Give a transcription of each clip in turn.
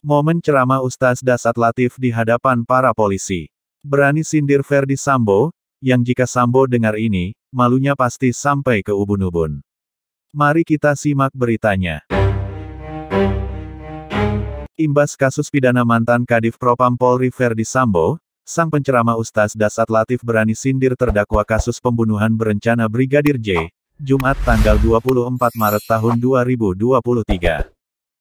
Momen ceramah Ustaz Dasat Latif di hadapan para polisi. Berani sindir Ferdy Sambo, yang jika Sambo dengar ini, malunya pasti sampai ke ubun-ubun. Mari kita simak beritanya. Imbas kasus pidana mantan Kadif Propam Polri Ferdy Sambo, sang penceramah Ustaz Dasat Latif berani sindir terdakwa kasus pembunuhan berencana Brigadir J, Jumat tanggal 24 Maret tahun 2023.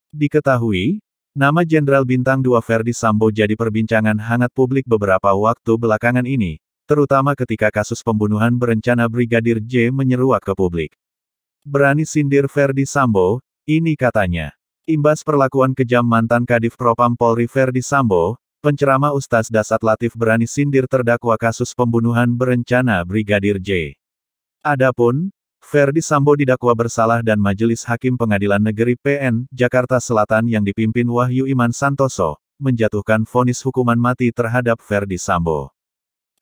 Diketahui, nama Jenderal Bintang 2 Ferdy Sambo jadi perbincangan hangat publik beberapa waktu belakangan ini, terutama ketika kasus pembunuhan berencana Brigadir J menyeruak ke publik. Berani sindir Ferdy Sambo, ini katanya. Imbas perlakuan kejam mantan Kadif Propam Polri Ferdy Sambo, penceramah Ustaz Dasat Latif berani sindir terdakwa kasus pembunuhan berencana Brigadir J. Adapun, Ferdy Sambo didakwa bersalah dan Majelis Hakim Pengadilan Negeri PN, Jakarta Selatan yang dipimpin Wahyu Iman Santoso, menjatuhkan vonis hukuman mati terhadap Ferdy Sambo.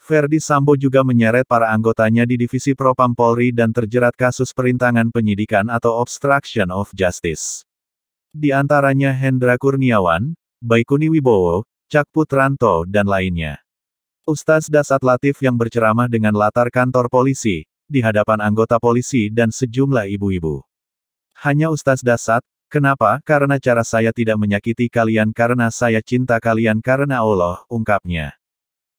Ferdy Sambo juga menyeret para anggotanya di Divisi Propam Polri dan terjerat kasus perintangan penyidikan atau obstruction of justice. Di antaranya Hendra Kurniawan, Baikuni Wibowo, Cak Putranto dan lainnya. Ustaz Dasat Latif yang berceramah dengan latar kantor polisi, di hadapan anggota polisi dan sejumlah ibu-ibu. Hanya Ustaz Dasat, kenapa? Karena cara saya tidak menyakiti kalian karena saya cinta kalian karena Allah, ungkapnya.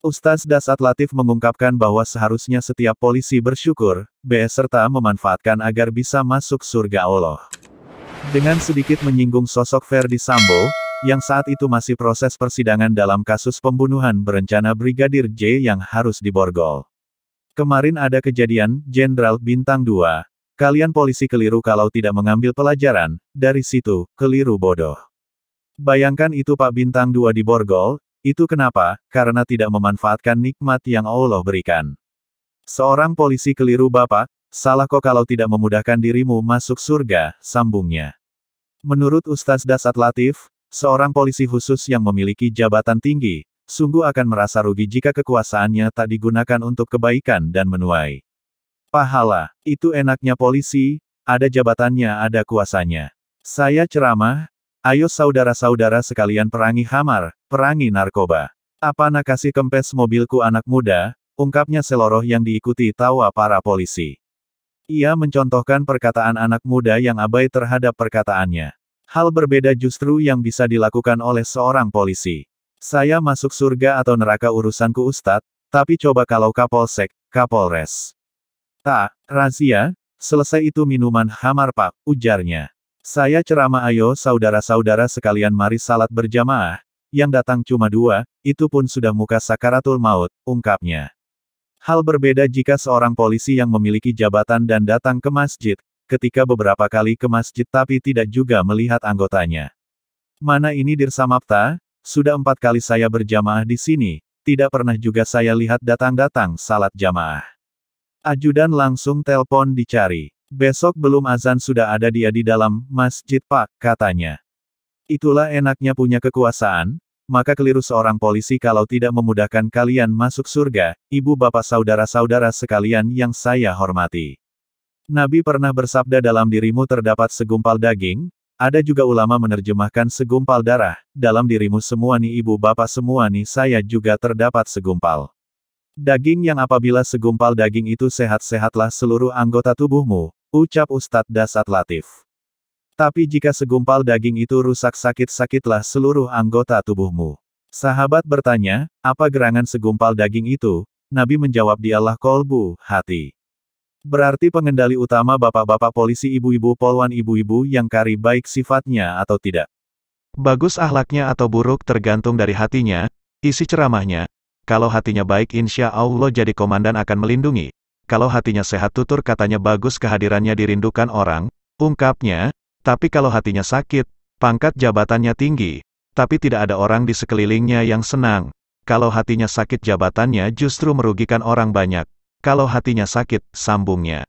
Ustaz Dasat Latif mengungkapkan bahwa seharusnya setiap polisi bersyukur, serta memanfaatkan agar bisa masuk surga Allah. Dengan sedikit menyinggung sosok Ferdy Sambo, yang saat itu masih proses persidangan dalam kasus pembunuhan berencana Brigadir J yang harus diborgol. Kemarin ada kejadian, Jenderal Bintang 2, kalian polisi keliru kalau tidak mengambil pelajaran, dari situ, keliru bodoh. Bayangkan itu Pak Bintang 2 diborgol, itu kenapa? Karena tidak memanfaatkan nikmat yang Allah berikan. Seorang polisi keliru Bapak, salah kok kalau tidak memudahkan dirimu masuk surga, sambungnya. Menurut Ustaz Dasat Latif, seorang polisi khusus yang memiliki jabatan tinggi, sungguh akan merasa rugi jika kekuasaannya tak digunakan untuk kebaikan dan menuai pahala. Itu enaknya polisi, ada jabatannya ada kuasanya. Saya ceramah, ayo saudara-saudara sekalian perangi hamar, perangi narkoba. Apa nak kasih kempes mobilku anak muda, ungkapnya seloroh yang diikuti tawa para polisi. Ia mencontohkan perkataan anak muda yang abai terhadap perkataannya. Hal berbeda justru yang bisa dilakukan oleh seorang polisi. Saya masuk surga atau neraka urusanku Ustadz, tapi coba kalau Kapolsek, Kapolres. Tak, razia, selesai itu minuman hamar Pak, ujarnya. Saya ceramah ayo saudara-saudara sekalian mari salat berjamaah, yang datang cuma 2, itu pun sudah muka sakaratul maut, ungkapnya. Hal berbeda jika seorang polisi yang memiliki jabatan dan datang ke masjid, ketika beberapa kali ke masjid tapi tidak juga melihat anggotanya. Mana ini Dirsamapta, sudah 4 kali saya berjamaah di sini, tidak pernah juga saya lihat datang-datang salat jamaah. Ajudan langsung telpon dicari. Besok belum azan sudah ada dia di dalam masjid Pak, katanya. Itulah enaknya punya kekuasaan. Maka keliru seorang polisi kalau tidak memudahkan kalian masuk surga, ibu bapak saudara-saudara sekalian yang saya hormati. Nabi pernah bersabda dalam dirimu terdapat segumpal daging, ada juga ulama menerjemahkan segumpal darah, dalam dirimu semua nih ibu bapak semua nih saya juga terdapat segumpal daging yang apabila segumpal daging itu sehat-sehatlah seluruh anggota tubuhmu, ucap Ustadz Dasat Latif. Tapi jika segumpal daging itu rusak sakit-sakitlah seluruh anggota tubuhmu. Sahabat bertanya, apa gerangan segumpal daging itu? Nabi menjawab dialah kolbu, hati. Berarti pengendali utama bapak-bapak polisi ibu-ibu polwan ibu-ibu yang kari baik sifatnya atau tidak. Bagus akhlaknya atau buruk tergantung dari hatinya, isi ceramahnya. Kalau hatinya baik insya Allah jadi komandan akan melindungi. Kalau hatinya sehat tutur katanya bagus kehadirannya dirindukan orang, ungkapnya. Tapi kalau hatinya sakit, pangkat jabatannya tinggi, tapi tidak ada orang di sekelilingnya yang senang. Kalau hatinya sakit jabatannya justru merugikan orang banyak. Kalau hatinya sakit, sambungnya.